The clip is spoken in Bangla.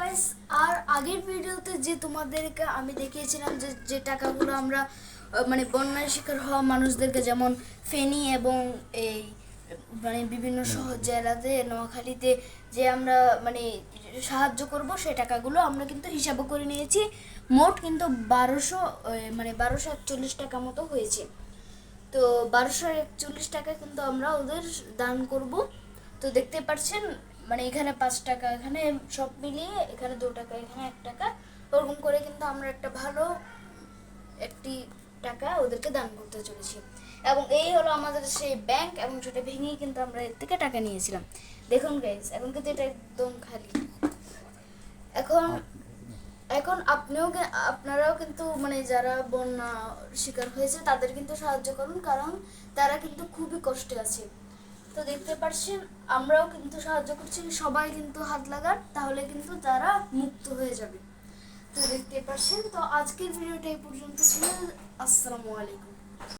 গাইস, আর আগের ভিডিওতে যে তোমাদেরকে আমি দেখিয়েছিলাম যে টাকাগুলো আমরা মানে বন্যার শিকার হওয়া মানুষদেরকে, যেমন ফেনী এবং এই মানে বিভিন্ন শহর জেলাতে নোয়াখালীতে যে আমরা মানে সাহায্য করব, সেই টাকাগুলো আমরা কিন্তু হিসাব করে নিয়েছি। মোট কিন্তু 1241 টাকা মতো হয়েছে। তো 1241 টাকা কিন্তু আমরা ওদের দান করব। তো দেখতে পাচ্ছেন, মানে এখানে 5 টাকা, এখানে সব মিলিয়ে এখানে 2 টাকা, এখানে 1 টাকা, ওরকম করে কিন্তু আমরা একটা ভালো একটি টাকা ওদেরকে দান করতে চলেছি। এবং এই হলো আমাদের সেই ব্যাংক, এবং সেটা ভেঙেই কিন্তু আমরা এর থেকে টাকা নিয়েছিলাম। দেখুন গাইস, এখন কিন্তু এটা একদম খালি। এখন এখন আপনারাও কিন্তু মানে যারা বন্যা শিকার হয়েছে তাদের কিন্তু সাহায্য করুন, কারণ তারা কিন্তু খুবই কষ্টে আছে। তো দেখতে পাচ্ছেন, আমরাও কিন্তু সাহায্য করছি, সবাই কিন্তু হাত লাগান, তাহলে কিন্তু তারা মুক্ত হয়ে যাবে। তো দেখতে পাচ্ছেন, তো আজকের ভিডিওটা এই পর্যন্ত ছিল। আসসালামু আলাইকুম।